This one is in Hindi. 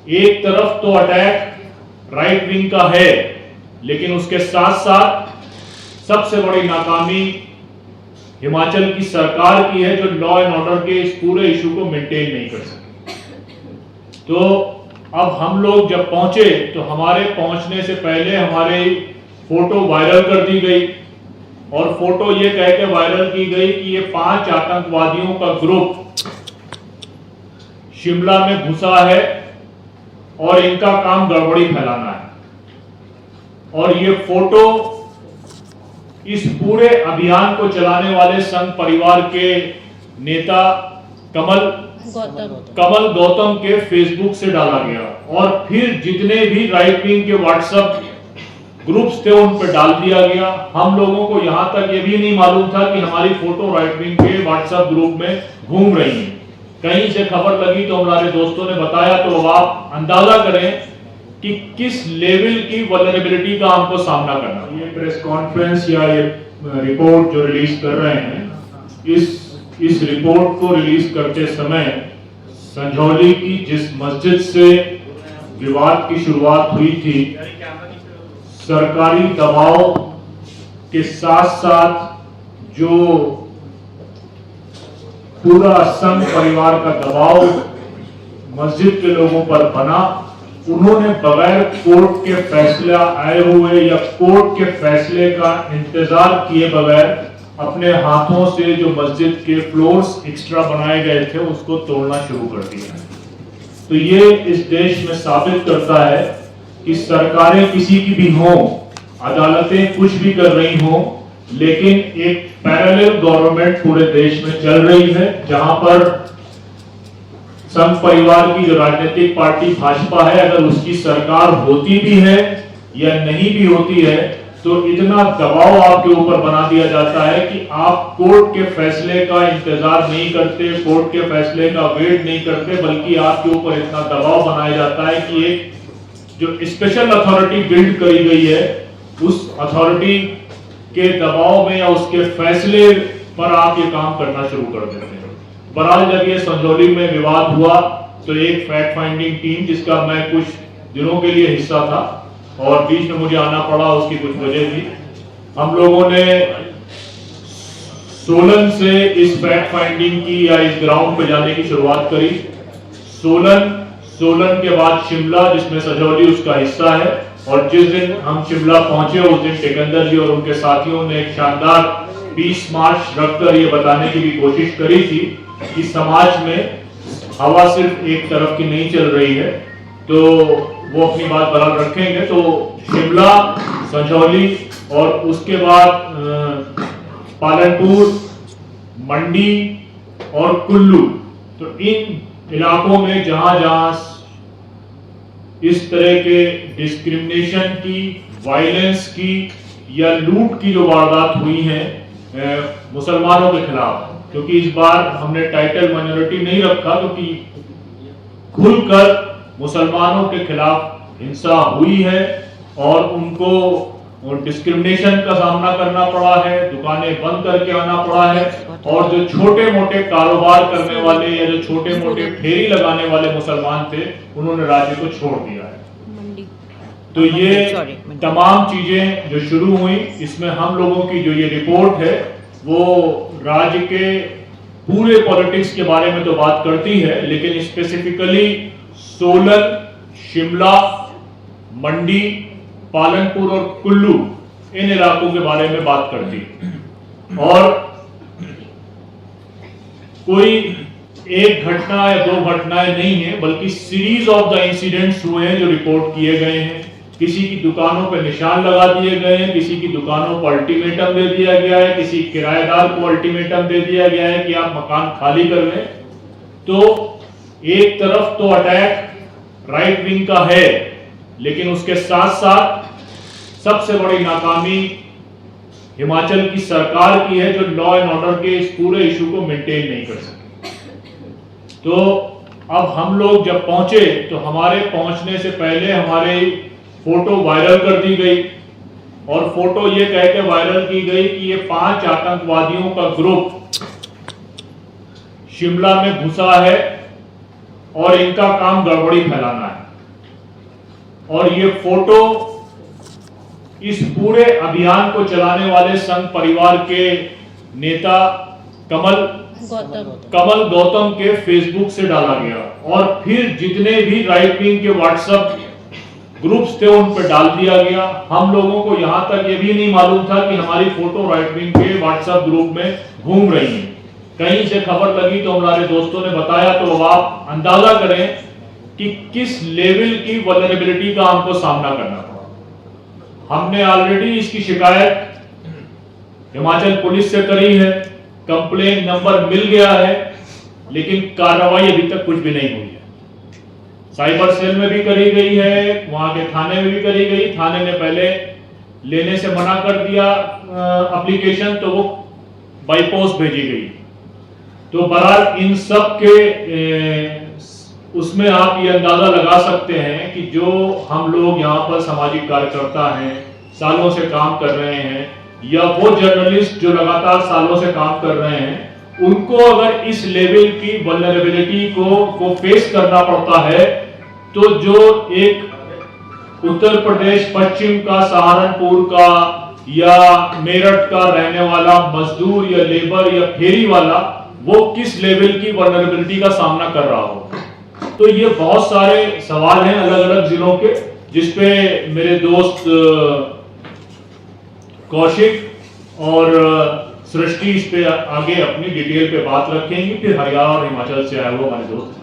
एक तरफ तो अटैक राइट विंग का है, लेकिन उसके साथ साथ सबसे बड़ी नाकामी हिमाचल की सरकार की है, जो लॉ एंड ऑर्डर के इस पूरे इशू को मेंटेन नहीं कर सकी। तो अब हम लोग जब पहुंचे तो हमारे पहुंचने से पहले हमारे फोटो वायरल कर दी गई, और फोटो ये कह के वायरल की गई कि ये 5 आतंकवादियों का ग्रुप शिमला में घुसा है और इनका काम गड़बड़ी फैलाना है। और ये फोटो इस पूरे अभियान को चलाने वाले संघ परिवार के नेता कमल गौतम के फेसबुक से डाला गया, और फिर जितने भी राइट विंग के व्हाट्सएप ग्रुप्स थे उन पर डाल दिया गया। हम लोगों को यहां तक ये भी नहीं मालूम था कि हमारी फोटो राइट विंग के व्हाट्सएप ग्रुप में घूम रही है। कहीं से खबर लगी तो हमारे दोस्तों ने बताया, तो अब आप अंदाजा करें कि किस लेवल की वल्नरेबिलिटी का हमको सामना करना। ये प्रेस कॉन्फ्रेंस या ये रिपोर्ट जो रिलीज कर रहे हैं, इस रिपोर्ट को रिलीज करते समय संझौली की जिस मस्जिद से विवाद की शुरुआत हुई थी, सरकारी दबाव के साथ साथ जो पूरा संघ परिवार का दबाव मस्जिद के लोगों पर बना, उन्होंने बगैर कोर्ट के फैसला आए हुए या कोर्ट के फैसले का इंतजार किए बगैर अपने हाथों से जो मस्जिद के फ्लोर्स एक्स्ट्रा बनाए गए थे उसको तोड़ना शुरू कर दिया। तो ये इस देश में साबित करता है कि सरकारें किसी की भी हों, अदालतें कुछ भी कर रही हों, लेकिन एक पैरेलल गवर्नमेंट पूरे देश में चल रही है, जहां पर संघ परिवार की जो राजनीतिक पार्टी भाजपा है, अगर उसकी सरकार होती भी है या नहीं भी होती है, तो इतना दबाव आपके ऊपर बना दिया जाता है कि आप कोर्ट के फैसले का इंतजार नहीं करते, कोर्ट के फैसले का वेट नहीं करते, बल्कि आपके ऊपर इतना दबाव बनाया जाता है कि एक जो स्पेशल अथॉरिटी बिल्ड करी गई है, उस अथॉरिटी के दबाव में या उसके फैसले पर आप ये काम करना शुरू कर देते हैं। बहरहाल जब ये संझौली में विवाद हुआ तो एक फैक्ट फाइंडिंग टीम, जिसका मैं कुछ दिनों के लिए हिस्सा था और बीच में मुझे आना पड़ा, उसकी कुछ वजह थी, हम लोगों ने सोलन से इस फैक्ट फाइंडिंग की या इस ग्राउंड पे जाने की शुरुआत करी। सोलन के बाद शिमला, जिसमें संझौली उसका हिस्सा है, और जिस दिन हम शिमला पहुंचे उस दिन टिकंदर जी और उनके साथियों ने एक शानदार पीस मार्च रखकर ये बताने की भी कोशिश करी थी कि समाज में हवा सिर्फ एक तरफ की नहीं चल रही है, तो वो अपनी बात बरकरार रखेंगे। तो शिमला, संझौली और उसके बाद पालनपुर, मंडी और कुल्लू, तो इन इलाकों में जहां जहां इस तरह के डिस्क्रिमिनेशन की, वायलेंस की या लूट की जो वारदात हुई हैं मुसलमानों के खिलाफ, क्योंकि इस बार हमने टाइटल माइनॉरिटी नहीं रखा, क्योंकि खुलकर मुसलमानों के खिलाफ हिंसा हुई है और उनको डिस्क्रिमिनेशन का सामना करना पड़ा है, दुकानें बंद करके आना पड़ा है, और जो छोटे मोटे कारोबार करने वाले या जो छोटे मोटे फेरी लगाने वाले मुसलमान थे, उन्होंने राज्य को छोड़ दिया है। तो ये तमाम चीजें जो शुरू हुई, इसमें हम लोगों की जो ये रिपोर्ट है वो राज्य के पूरे पॉलिटिक्स के बारे में तो बात करती है, लेकिन स्पेसिफिकली सोलन, शिमला, मंडी, पालनपुर और कुल्लू, इन इलाकों के बारे में बात करती है। और कोई एक घटना या दो घटनाएं नहीं है, बल्कि सीरीज ऑफ द इंसिडेंट्स हुए हैं जो रिपोर्ट किए गए हैं। किसी की दुकानों पर निशान लगा दिए गए हैं, किसी की दुकानों पर अल्टीमेटम दे दिया गया है, किसी किराएदार को अल्टीमेटम दे दिया गया है कि आप मकान खाली कर लें। तो एक तरफ तो अटैक राइट विंग का है, लेकिन उसके साथ साथ सबसे बड़ी नाकामी हिमाचल की सरकार की है, जो लॉ एंड ऑर्डर के इस पूरे इशू को मेंटेन नहीं कर सकी। तो अब हम लोग जब पहुंचे तो हमारे पहुंचने से पहले हमारे फोटो वायरल कर दी गई, और फोटो ये कह के वायरल की गई कि ये 5 आतंकवादियों का ग्रुप शिमला में घुसा है और इनका काम गड़बड़ी फैलाना है। और ये फोटो इस पूरे अभियान को चलाने वाले संघ परिवार के नेता कमल गौतम के फेसबुक से डाला गया और फिर जितने भी राइट विंग के व्हाट्सएप ग्रुप्स थे उन पर डाल दिया गया। हम लोगों को यहां तक ये भी नहीं मालूम था कि हमारी फोटो राइट विंग के व्हाट्सएप ग्रुप में घूम रही है। कहीं से खबर लगी तो हमारे दोस्तों ने बताया, तो अब आप अंदाजा करें कि किस लेवल की वल्नरेबिलिटी का हमको सामना करना पड़ा। हमने ऑलरेडी इसकी शिकायत हिमाचल पुलिस से करी है, कंप्लेन नंबर मिल गया है, लेकिन कार्रवाई अभी तक कुछ भी नहीं हुई है। साइबर सेल में भी करी गई है, वहां के थाने में भी करी गई। थाने ने पहले लेने से मना कर दिया एप्लीकेशन, तो वो बाई पोस्ट भेजी गई। तो बहरहाल इन सब के उसमें आप ये अंदाजा लगा सकते हैं कि जो हम लोग यहाँ पर सामाजिक कार्यकर्ता हैं, सालों से काम कर रहे हैं, या वो जर्नलिस्ट जो लगातार सालों से काम कर रहे हैं, उनको अगर इस लेवल की वल्नरेबिलिटी को फेस करना पड़ता है, तो जो एक उत्तर प्रदेश पश्चिम का, सहारनपुर का या मेरठ का रहने वाला मजदूर या लेबर या फेरी वाला, वो किस लेवल की वल्नरेबिलिटी का सामना कर रहा हो। तो ये बहुत सारे सवाल हैं अलग अलग जिलों के, जिसपे मेरे दोस्त कौशिक और सृष्टि इस पे आगे अपनी डिटेल पे बात रखेंगे। फिर हरियाणा और हिमाचल से आए हुए हमारे दोस्त